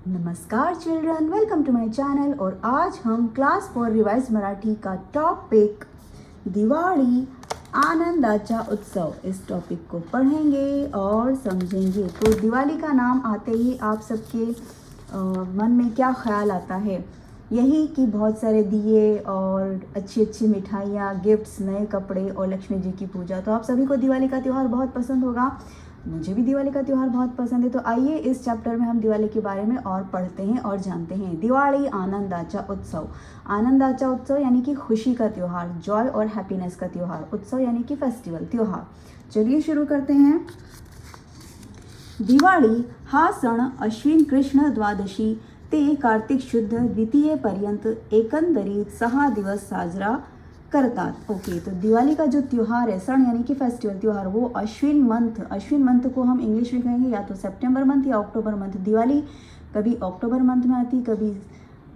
नमस्कार children, welcome to my channel. और आज हम क्लास 4 रिवाइज मराठी का टॉपिक दिवाली आनंदाचा उत्सव इस टॉपिक को पढ़ेंगे और समझेंगे। तो दिवाली का नाम आते ही आप सबके मन में क्या ख्याल आता है? यही कि बहुत सारे दिए और अच्छी अच्छी मिठाइयाँ, गिफ्ट्स, नए कपड़े और लक्ष्मी जी की पूजा। तो आप सभी को दिवाली का त्यौहार बहुत पसंद होगा। मुझे भी दिवाली का त्यौहार बहुत पसंद है। तो आइए इस चैप्टर में हम दिवाली के बारे में और पढ़ते हैं और जानते हैं। दिवाली आनंदाचा उत्सव। आनंदाचा उत्सव यानी कि खुशी का त्यौहार, जॉय और हैप्पीनेस का त्यौहार। उत्सव यानी कि फेस्टिवल, त्यौहार। चलिए शुरू करते हैं। दिवाळी हा सण अश्विन कृष्ण द्वादशी ते कार्तिक शुद्ध द्वितीयेपर्यंत एकंदरीत 6 दिवस साजरा करतात। ओके, तो दिवाली का जो त्यौहार है, सण यानी कि फेस्टिवल, त्यौहार, वो अश्विन मंथ को हम इंग्लिश में कहेंगे या तो सितंबर मंथ या अक्टूबर मंथ। दिवाली कभी अक्टूबर मंथ में आती, कभी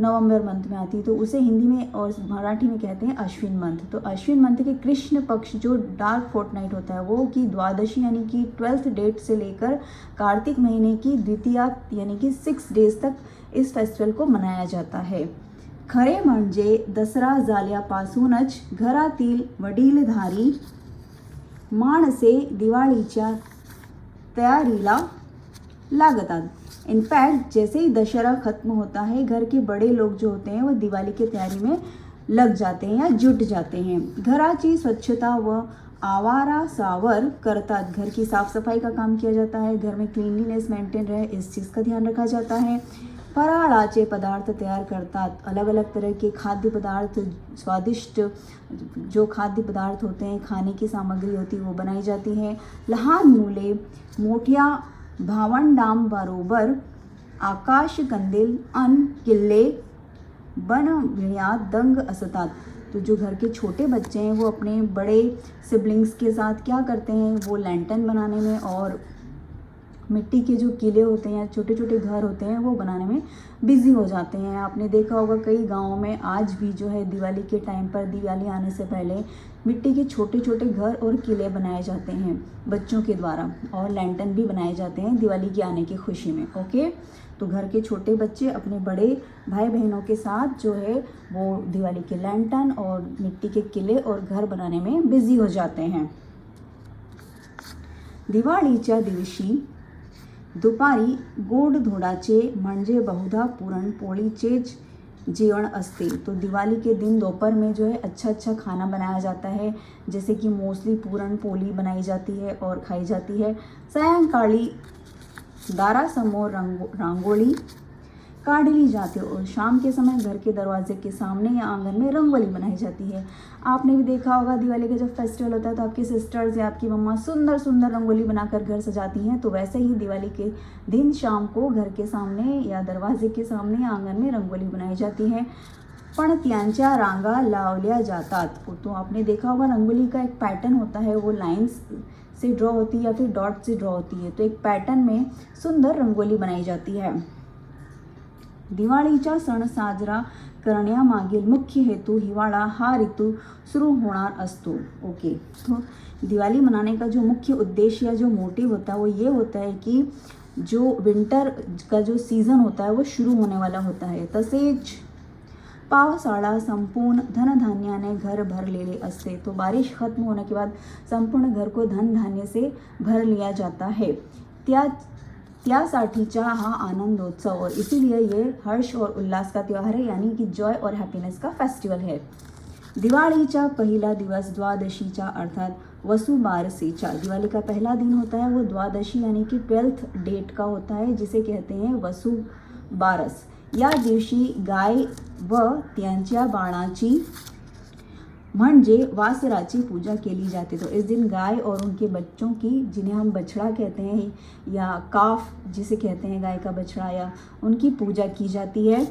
नवंबर मंथ में आती, तो उसे हिंदी में और मराठी में कहते हैं अश्विन मंथ। तो अश्विन मंथ के कृष्ण पक्ष जो डार्क फोर्टनाइट होता है वो की द्वादशी यानी कि 12th डेट से लेकर कार्तिक महीने की द्वितीया यानी कि 6 डेज तक इस फेस्टिवल को मनाया जाता है। खरे म्हणजे दसरा झाल्यापासूनच घरातील वडीलधारी माणसे दिवाळीच्या तयारीला लागतात। इनफैक्ट जैसे ही दशहरा खत्म होता है, घर के बड़े लोग जो होते हैं वो दिवाली की तैयारी में लग जाते हैं या जुट जाते हैं। घराची स्वच्छता व आवारा सावर करतात। घर की साफ सफाई का काम किया जाता है, घर में क्लीनलीनेस मेंटेन रहे इस चीज़ का ध्यान रखा जाता है। फराळाचे पदार्थ तैयार करतात। अलग अलग तरह के खाद्य पदार्थ, स्वादिष्ट जो खाद्य पदार्थ होते हैं, खाने की सामग्री होती है वो बनाई जाती है। लहान मुले मोठ्या भावंडांबरोबर आकाशकंदील अन किल्ले बनविण्यात दंग असतात। तो जो घर के छोटे बच्चे हैं वो अपने बड़े सिबलिंग्स के साथ क्या करते हैं, वो लैंटर्न बनाने में और मिट्टी के जो किले होते हैं या छोटे छोटे घर होते हैं वो बनाने में बिजी हो जाते हैं। आपने देखा होगा कई गाँवों में आज भी जो है दिवाली के टाइम पर, दिवाली आने से पहले मिट्टी के छोटे छोटे घर और किले बनाए जाते हैं बच्चों के द्वारा, और लैंटर्न भी बनाए जाते हैं दिवाली के आने की खुशी में। ओके, तो घर के छोटे बच्चे अपने बड़े भाई बहनों के साथ जो है वो दिवाली के लैंटर्न और मिट्टी के किले और घर बनाने में बिजी हो जाते हैं। दिवाळीच्या दिवशी दुपारी गोडधोडाचे म्हणजे बहुधा पुरणपोळीचेच जेवण असते। तो दिवाली के दिन दोपहर में जो है अच्छा अच्छा खाना बनाया जाता है, जैसे कि मोस्टली पुरणपोळी बनाई जाती है और खाई जाती है। सायंकाळी दारासमोर रांगोळी काढ़ी जाती है और शाम के समय घर के दरवाजे के सामने या आंगन में रंगोली बनाई जाती है। आपने भी देखा होगा दिवाली का जब फेस्टिवल होता है तो आपकी सिस्टर्स या आपकी मम्मा सुंदर सुंदर रंगोली बनाकर घर सजाती हैं। तो वैसे ही दिवाली के दिन शाम को घर के सामने या दरवाजे के सामने या आंगन में रंगोली बनाई जाती है। पणत्यांच्या रांगा लावल्या जातात। तो आपने देखा होगा रंगोली का एक पैटर्न होता है, वो लाइन्स से ड्रॉ होती है या फिर डॉट से ड्रॉ होती है। तो एक पैटर्न में सुंदर रंगोली बनाई जाती है। दिवाळीचा सण साजरा करण्यामागील मुख्य हेतु हिवाळा हा ऋतू शुरू होणार असतो। ओके, तो दिवाली मनाने का जो मुख्य उद्देश्य या जो मोटिव होता है वो ये होता है कि जो विंटर का जो सीज़न होता है वो शुरू होने वाला होता है। तसेच पावसाळा संपूर्ण धनधान्याने घर भरलेले असते। तो बारिश खत्म होने के बाद संपूर्ण घर को धन धान्य से भर लिया जाता है। त्यासाठीचा हा आनंदोत्सव, और इसीलिए ये हर्ष और उल्लास का त्यौहार है, यानी कि जॉय और हैप्पीनेस का फेस्टिवल है। दिवाळीचा पहिला दिवस द्वादशीचा अर्थात वसुबारसेचा। दिवाली का पहला दिन होता है वो द्वादशी यानी कि 12th डेट का होता है, जिसे कहते हैं वसुबारस। या दिवशी गाय व त्यांच्या बाळाची म्हणजे वासराची पूजा केली जाती। तो इस दिन गाय और उनके बच्चों की, जिन्हें हम बछड़ा कहते हैं या काफ जिसे कहते हैं गाय का बछड़ा, या उनकी पूजा की जाती है।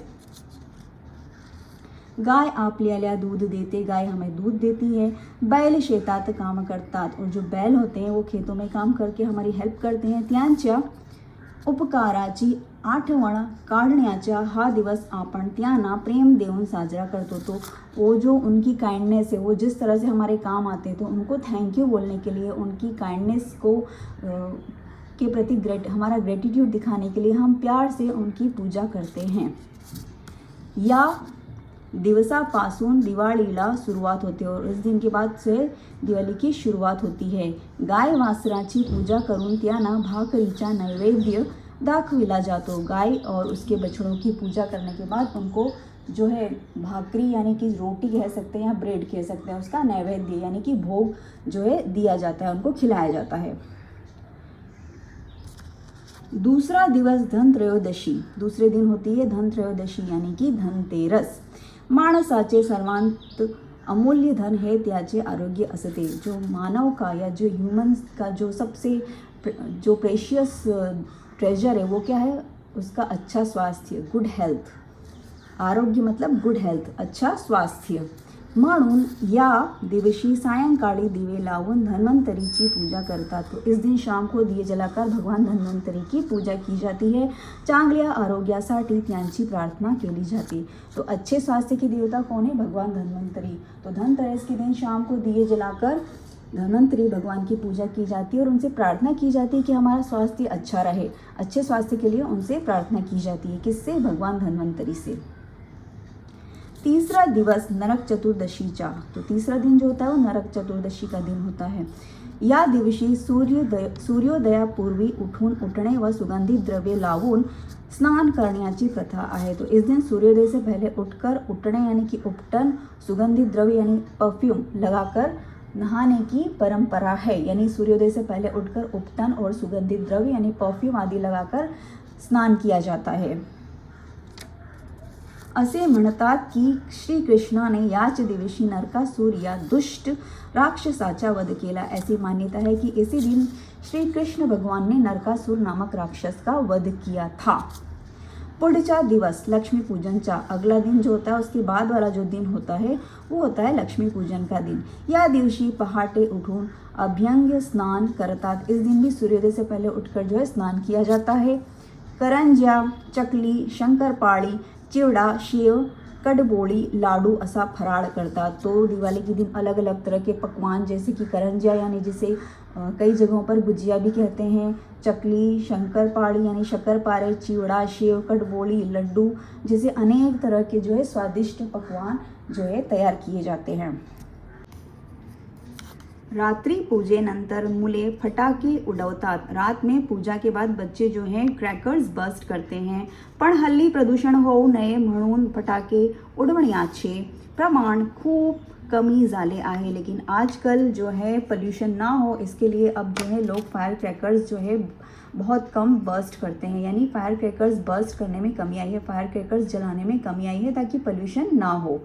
गाय आपल्याला दूध देते, गाय हमें दूध देती है। बैल शेतात काम करतात, और जो बैल होते हैं वो खेतों में काम करके हमारी हेल्प करते हैं। त्यांच्या उपकाराची आठवण काढण्याचा हा दिवस आपण त्यांना प्रेम देऊन साजरा करतो। तो वो जो उनकी काइंडनेस है, वो जिस तरह से हमारे काम आते हैं, तो उनको थैंक यू बोलने के लिए, उनकी काइंडनेस को के प्रति हमारा ग्रेटिट्यूड दिखाने के लिए हम प्यार से उनकी पूजा करते हैं। या दिवसापासून दिवाळीला सुरुवात होते और इस दिन के बाद से दिवाळी की शुरुआत होती है। गाय वासराची पूजा करून त्यांना भाकरीचा नैवेद्य दाखविला जातो। गाय और उसके बछड़ों की पूजा करने के बाद उनको जो है भाकरी यानी कि रोटी कह सकते हैं या ब्रेड कह सकते हैं, उसका नैवेद्य यानी कि भोग जो है दिया जाता है, उनको खिलाया जाता है। दूसरा दिवस धनत्रयोदशी, दूसरे दिन होती है धनत्रयोदशी यानी कि धनतेरस। माणसाचे सर्वांत अमूल्य धन है त्याचे आरोग्य असते। जो मानव का या जो ह्यूमंस का जो सबसे जो प्रेशियस ट्रेजर है वो क्या है, उसका अच्छा स्वास्थ्य, गुड हेल्थ। आरोग्य मतलब गुड हेल्थ, अच्छा स्वास्थ्य। म्हणून या दिवशी सायंकाळी दिवे लावून धन्वंतरी पूजा करतात। तो इस दिन शाम को दिए जलाकर भगवान धन्वंतरी की पूजा की जाती है। चांगल्या आरोग्यासाठी त्यांची प्रार्थना केली जाती। तो अच्छे स्वास्थ्य की देवता कौन है, भगवान धन्वंतरी। तो धनतेरस के दिन शाम को दिए जलाकर धन्वंतरी भगवान की पूजा की जाती है और उनसे प्रार्थना की जाती है कि हमारा स्वास्थ्य अच्छा रहे। अच्छे स्वास्थ्य के लिए उनसे प्रार्थना की जाती है, किससे, भगवान धन्वंतरी से। तीसरा दिवस नरक चतुर्दशीचा, तो तीसरा दिन जो होता है वो नरक चतुर्दशी का दिन होता है। या दिवशी सूर्योदयापूर्वी उठणे व सुगंधित द्रव्य लावून स्नान करण्याची प्रथा आहे। तो इस दिन सूर्योदय से पहले उठने यानी कि उपटन, सुगंधित द्रव्य यानी परफ्यूम लगाकर नहाने की परंपरा है। यानी सूर्योदय से पहले उठकर उपटन और सुगंधित द्रव्य यानी परफ्यूम आदि लगाकर स्नान किया जाता है। असे म्हणतात की श्रीकृष्णाने याच दिवशी नरकासुर या दुष्ट राक्षसाचा वध केला। ऐसी मान्यता है कि इसी दिन श्री कृष्ण भगवान ने नरकासुर नामक राक्षस का वध किया था। पुढचा दिवस लक्ष्मी पूजन का, अगला दिन जो होता है उसके बाद वाला जो दिन होता है वो होता है लक्ष्मी पूजन का दिन। या दिवशी पहाटे उठून अभ्यंग स्नान करतात। इस दिन भी सूर्योदय से पहले उठकर जो है स्नान किया जाता है। करंज्या, चकली, शंकरपाळी, चिवड़ा, शेव, कड़बोली, लाडू ऐसा फराड़ करता। तो दिवाली के दिन अलग अलग तरह के पकवान जैसे कि करंजिया यानी जिसे कई जगहों पर गुजिया भी कहते हैं, चकली, शंकरपाड़ी यानी शक्करपारे, चिवड़ा, शेव, कड़बोली, लड्डू जैसे अनेक तरह के जो है स्वादिष्ट पकवान जो है तैयार किए जाते हैं। रात्रि पूजेनंतर मुले फटाके उडवतात। रात में पूजा के बाद बच्चे जो हैं क्रॅकर्स बस्ट करते हैं। पण हल्ली प्रदूषण होऊ नये म्हणून फटाके उडवण्याचे प्रमाण खूप कमी झाले आहे। लेकिन आजकल जो है पोल्यूशन ना हो इसके लिए अब जो है लोग फायर क्रैकर्स जो है बहुत कम बर्स्ट करते हैं। यानी फायर क्रैकर्स बर्स्ट करने में कमी आई है, फायर क्रैकर्स जलाने में कमी आई है ताकि पोल्यूशन ना हो।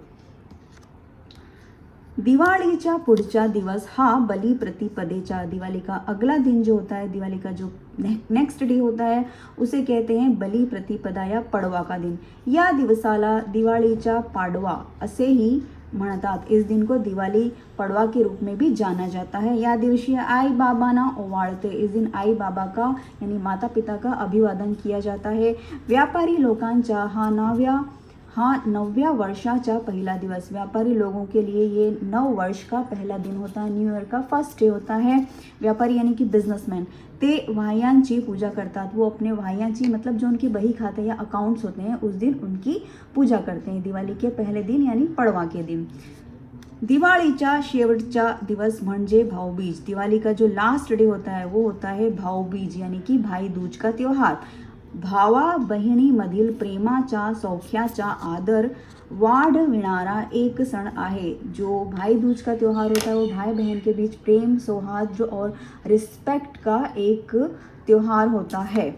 दिवाळीचा पुढचा दिवस हा बलि प्रतिपदेचा, दिवाली का अगला दिन जो होता है, दिवाली का जो नेक्स्ट डे होता है उसे कहते हैं बलि प्रतिपदा या पडवा का दिन। या दिवसाला दिवाळीचा पाडवा असे ही म्हणतात। इस दिन को दिवाली पड़वा के रूप में भी जाना जाता है। या दिवशी आई बाबा ना ओवाळते, इस दिन आई बाबा का यानी माता पिता का अभिवादन किया जाता है। व्यापारी लोकांचा हा नव्या वर्षाचा पहला दिवस, व्यापारी लोगों के लिए ये नव वर्ष का पहला दिन होता है, न्यू ईयर का फर्स्ट डे होता है। व्यापारी यानी कि बिजनेसमैन ते वाह्यांची पूजा करतात। वो अपने वाह्यांची मतलब जो उनकी बही खाते या अकाउंट्स होते हैं उस दिन उनकी पूजा करते हैं, दिवाली के पहले दिन यानी पड़वा के दिन। दिवाळीचा शेवटचा दिवस म्हणजे भाऊबीज, दिवाली का जो लास्ट डे होता है वो होता है भाऊबीज यानी कि भाई दूज का त्योहार। भावा बहिणीमधील प्रेमाचा सौख्याचा आदर वाढविणारा एक सण आहे। जो भाई दूज का त्योहार होता है वो भाई बहन के बीच प्रेम, सौहार्द और रिस्पेक्ट का एक त्योहार होता है।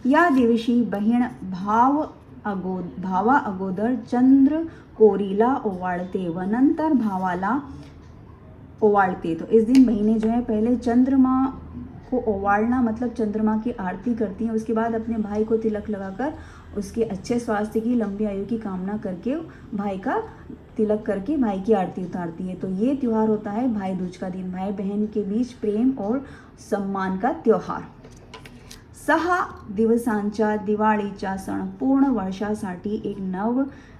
या दिवशी बहीण भावा अगोदर चंद्र कोरीला ओवाळते व नंतर भावाला ओवाळते। तो इस दिन बहनें जो है पहले चंद्रमा को ओवाळना मतलब चंद्रमा की आरती करती हैं, उसके बाद अपने भाई को तिलक लगाकर उसके अच्छे स्वास्थ्य की, लंबी आयु की कामना करके भाई का तिलक करके भाई की आरती उतारती है। तो ये त्योहार होता है भाई दूज का दिन, भाई बहन के बीच प्रेम और सम्मान का त्योहार। 6 दिवसांच्या दिवाळीचा सण पूर्ण वर्षासाठी एक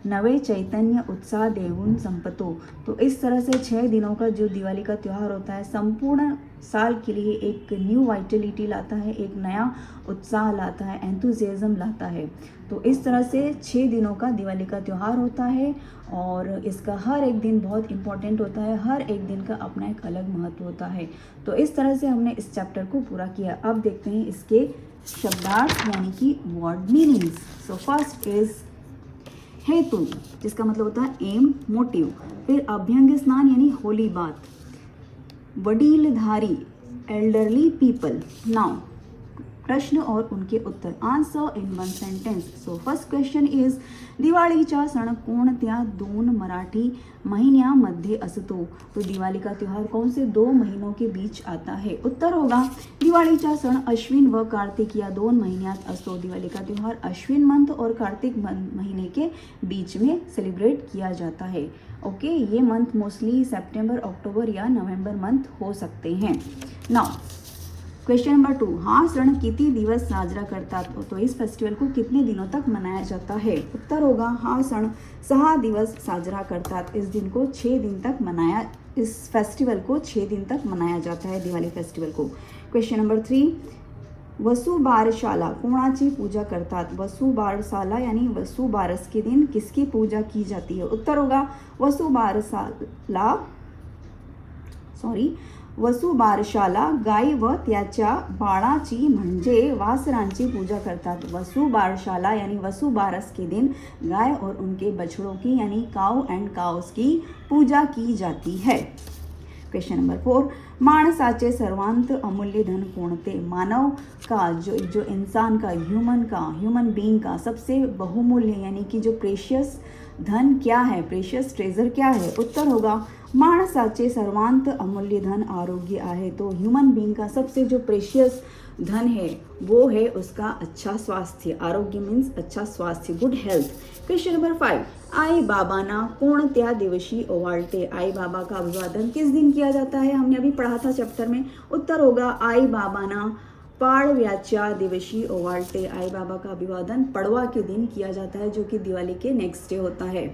नवे चैतन्य उत्साह देऊन संपतो। तो इस तरह से 6 दिनों का जो दिवाली का त्यौहार होता है संपूर्ण साल के लिए एक न्यू वाइटलिटी लाता है, एक नया उत्साह लाता है, एंथुजियाज्म लाता है। तो इस तरह से 6 दिनों का दिवाली का त्यौहार होता है और इसका हर एक दिन बहुत इम्पॉर्टेंट होता है, हर एक दिन का अपना एक अलग महत्व होता है। तो इस तरह से हमने इस चैप्टर को पूरा किया। अब देखते हैं इसके शब्दार्थ यानी कि word meanings. So first is हेतु, जिसका मतलब होता है एम, मोटिव। फिर अभ्यंग स्नान यानी होली बात। वडीलधारी, एल्डरली पीपल। नाउ प्रश्न और उनके उत्तर। Answer in 1 sentence. So first question is दिवाळीचा सण कोणत्या 2 मराठी महिन्यामध्ये असतो? तो दिवाली का त्यौहार कौन से 2 महीनों के बीच आता है? उत्तर होगा दिवाळीचा सण अश्विन व कार्तिक या 2 महीन्यात असतो। दिवाली का त्यौहार अश्विन मंथ और कार्तिक महीने के बीच में सेलिब्रेट किया जाता है। ओके, ये मंथ मोस्टली सितंबर, अक्टूबर या नवंबर मंथ हो सकते हैं। नाउ क्वेश्चन नंबर 2, हा सण किती दिवस साजरा करतात? तो इस फेस्टिवल को कितने दिनों तक मनाया जाता है? उत्तर होगा हा सण 6 दिवस साजरा करतात। इस दिन को 6 दिन तक मनाया, इस फेस्टिवल को 6 दिन तक मनाया जाता है, दिवाली फेस्टिवल को। क्वेश्चन नंबर 3, वसुबारशाला कोणाची पूजा करतात? वसुबारसाला यानी वसुबारस के दिन किसकी पूजा की जाती है? उत्तर होगा वसुबारशाला गाय व त्याच्या बाळाची म्हणजे वासरांची पूजा करतात। वसुबारशाला यानी वसुबारस के दिन गाय और उनके बछड़ों की यानी काउ एंड काउस की पूजा की जाती है। क्वेश्चन नंबर 4, माणसाचे सर्वांत अमूल्य धन कोणते? मानव का जो इंसान का ह्यूमन बीइंग का सबसे बहुमूल्य यानी कि जो प्रेशियस धन क्या है, प्रेशियस ट्रेजर क्या है? उत्तर होगा माणसाचे सर्वांत अमूल्य धन आरोग्य आहे। तो ह्यूमन बीइंग का सबसे जो प्रेशियस धन है वो है उसका अच्छा स्वास्थ्य। आरोग्य मीन्स अच्छा स्वास्थ्य, गुड हेल्थ। क्वेश्चन नंबर 5, आई बाबांना कोणत्या दिवशी ओवाळते? आई बाबा का अभिवादन किस दिन किया जाता है? हमने अभी पढ़ा था चैप्टर में। उत्तर होगा आई बाबांना पाडव्याच्या दिवशी ओवाळते। आई बाबा का अभिवादन पड़वा के दिन किया जाता है, जो कि दिवाली के नेक्स्ट डे होता है।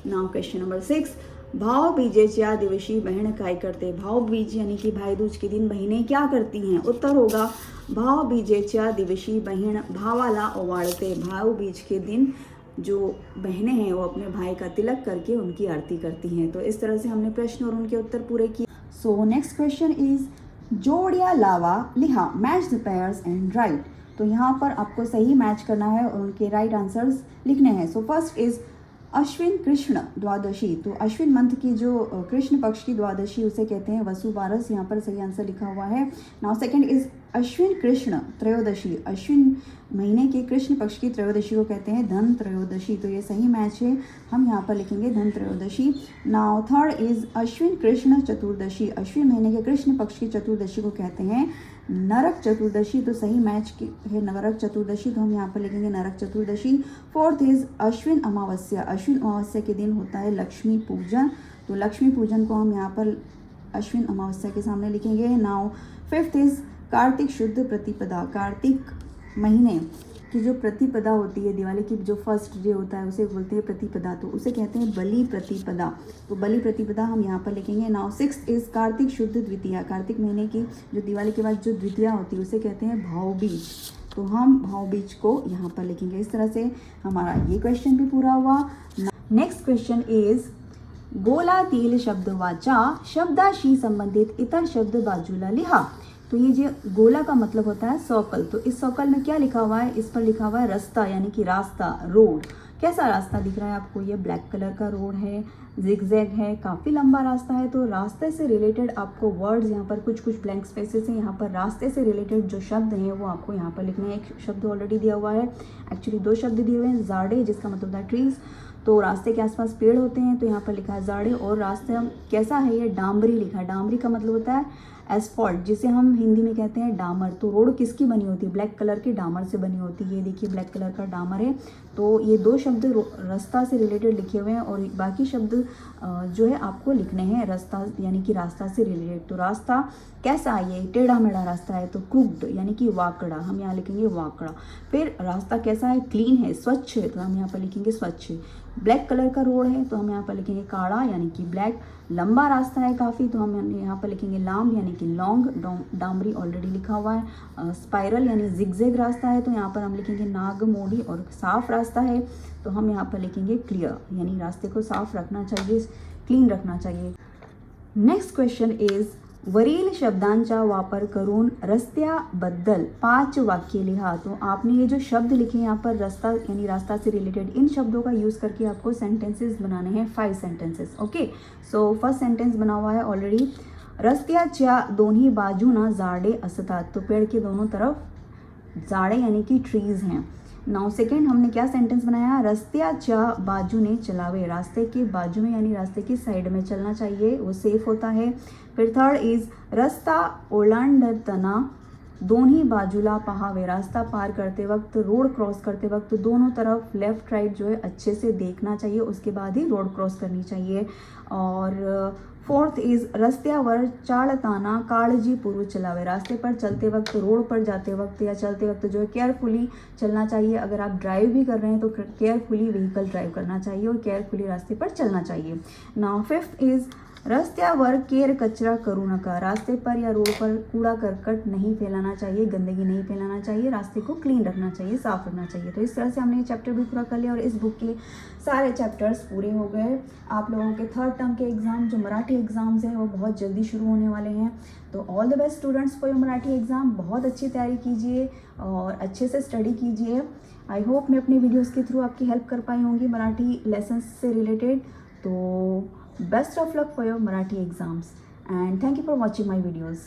नाउ क्वेश्चन नंबर 6, भाऊबीजेच्या दिवशी बहन काय करते? भाऊबीज यानी कि भाई दूज के दिन बहनें क्या करती हैं? उत्तर होगा भाऊबीजेच्या दिवशी बहन भावाला ओवाळते। भाऊबीज के दिन जो बहनें हैं वो अपने भाई का तिलक करके उनकी आरती करती हैं। तो इस तरह से हमने प्रश्न और उनके उत्तर पूरे किए। सो नेक्स्ट क्वेश्चन इज जोड़िया लावा लिहा, match the pairs and right. तो यहाँ पर आपको सही मैच करना है और उनके राइट आंसर्स लिखने हैं। So first is Ashwin Krishna Dwadashi. तो अश्विन मंथ की जो कृष्ण पक्ष की द्वादशी उसे कहते हैं वसुबारस। यहाँ पर सही आंसर लिखा हुआ है। Now second is Ashwin Krishna Trayodashi. Ashwin महीने की कृष्ण पक्ष की त्रयोदशी को कहते हैं धन त्रयोदशी। तो ये सही मैच है, हम यहाँ पर लिखेंगे Dhan Trayodashi. Now third is Ashwin Krishna Chaturdashi. Ashwin महीने के कृष्ण पक्ष की चतुर्दशी को कहते हैं नरक चतुर्दशी। तो सही मैच है नरक चतुर्दशी, तो हम यहाँ पर लिखेंगे नरक चतुर्दशी। फोर्थ इज अश्विन अमावस्या। अश्विन अमावस्या के दिन होता है लक्ष्मी पूजन। तो लक्ष्मी पूजन को हम यहाँ पर अश्विन अमावस्या के सामने लिखेंगे। नाउ फिफ्थ इज कार्तिक शुद्ध प्रतिपदा। कार्तिक महीने की जो प्रतिपदा होती है, दिवाली की जो फर्स्ट डे होता है उसे बोलते हैं प्रतिपदा। तो उसे कहते हैं बलि प्रतिपदा। तो बलि प्रतिपदा हम यहाँ पर लिखेंगे। नाउ सिक्स्थ इज कार्तिक शुद्ध द्वितीया। कार्तिक महीने की जो दिवाली के बाद जो द्वितीया होती है उसे कहते हैं भाऊबीज। तो हम भाऊबीज को यहाँ पर लिखेंगे। इस तरह से हमारा ये क्वेश्चन भी पूरा हुआ। नेक्स्ट क्वेश्चन इज गोलातील शब्द वाचा, शब्दाशी संबंधित इतर शब्द बाजूला लिहा। तो ये जो गोला का मतलब होता है सर्कल। तो इस सर्कल में क्या लिखा हुआ है? इस पर लिखा हुआ है रास्ता यानी कि रास्ता, रोड। कैसा रास्ता दिख रहा है आपको? ये ब्लैक कलर का रोड है, जिगजैग है, काफ़ी लंबा रास्ता है। तो रास्ते से रिलेटेड आपको वर्ड्स यहाँ पर कुछ ब्लैंक स्पेसेस हैं। यहाँ पर रास्ते से रिलेटेड जो शब्द हैं वो आपको यहाँ पर लिखने हैं। एक शब्द ऑलरेडी दिया हुआ है, एक्चुअली 2 शब्द दिए हुए हैं। जाड़े जिसका मतलब होता है ट्रीज। तो रास्ते के आसपास पेड़ होते हैं, तो यहाँ पर लिखा है जाड़े। और रास्ते कैसा है? ये डामरी लिखा है। डामरी का मतलब होता है एस्फॉल्ट, जिसे हम हिंदी में कहते हैं डामर। तो रोड किसकी बनी होती है? ब्लैक कलर की डामर से बनी होती है। ये देखिए ब्लैक कलर का डामर है। तो ये 2 शब्द रास्ता से रिलेटेड लिखे हुए हैं और बाकी शब्द जो है आपको लिखने हैं रास्ता यानी कि रास्ता से रिलेटेड। तो रास्ता कैसा है? ये टेढ़ा मेढ़ा रास्ता है, तो क्रूक्ड यानी कि वाकड़ा, हम यहाँ लिखेंगे वाकड़ा। फिर रास्ता कैसा है? क्लीन है, स्वच्छ है, तो हम यहाँ पर लिखेंगे स्वच्छ। ब्लैक कलर का रोड है तो हम यहाँ पर लिखेंगे काड़ा यानी कि ब्लैक। लंबा रास्ता है काफ़ी तो हम यहाँ पर लिखेंगे लाम यानी कि लॉन्ग। डामरी ऑलरेडी लिखा हुआ है। स्पाइरल यानी जिगजैग रास्ता है तो यहाँ पर हम लिखेंगे नागमोड़ी। और साफ़ रास्ता है तो हम यहाँ पर लिखेंगे क्लियर, यानी रास्ते को साफ रखना चाहिए, क्लीन रखना चाहिए। नेक्स्ट क्वेश्चन इज वरील शब्दांचा वापर करून रस्त्याबद्दल 5 वाक्य लिहा। तो आपने ये जो शब्द लिखे यहाँ पर रास्ता यानी रास्ता से रिलेटेड, इन शब्दों का यूज़ करके आपको सेंटेंसेस बनाने हैं, 5 sentences. Okay, so first sentence बना हुआ है ऑलरेडी। रस्त्याच्या दोन्ही बाजूना झाडे असतात। तो पेड़ के दोनों तरफ झाड़े यानी कि ट्रीज हैं। नाउ सेकेंड हमने क्या सेंटेंस बनाया, रस्त्याच्या बाजूने चलावे। रास्ते के बाजू में यानी रास्ते की साइड में चलना चाहिए, वो सेफ होता है। फिर थर्ड इज रस्ता ओलांडताना दोन्ही बाजूला पहावे। रास्ता पार करते वक्त, रोड क्रॉस करते वक्त दोनों तरफ लेफ्ट राइट जो है अच्छे से देखना चाहिए, उसके बाद ही रोड क्रॉस करनी चाहिए। और फोर्थ इज रस्त्यावर चालताना काळजीपूर्वक चलावे। रास्ते पर चलते वक्त, रोड पर जाते वक्त या चलते वक्त जो है केयरफुली चलना चाहिए। अगर आप ड्राइव भी कर रहे हैं तो केयरफुली व्हीकल ड्राइव करना चाहिए और केयरफुली रास्ते पर चलना चाहिए। नाउ फिफ्थ इज रस्त्यावर केर कचरा करू नका। रास्ते पर या रोड पर कूड़ा करकट नहीं फैलाना चाहिए, गंदगी नहीं फैलाना चाहिए, रास्ते को क्लीन रखना चाहिए, साफ रखना चाहिए। तो इस तरह से हमने ये चैप्टर भी पूरा कर लिया और इस बुक के सारे चैप्टर्स पूरे हो गए। आप लोगों के थर्ड टर्म के एग्ज़ाम जो मराठी एग्ज़ाम्स हैं वो बहुत जल्दी शुरू होने वाले हैं। तो all the best students for your Marathi exam. बहुत अच्छी तैयारी कीजिए और अच्छे से स्टडी कीजिए। आई होप मैं अपनी वीडियोज़ के थ्रू आपकी हेल्प कर पाई होंगी मराठी लेसन से रिलेटेड। तो best of luck for your Marathi exams and thank you for watching my videos.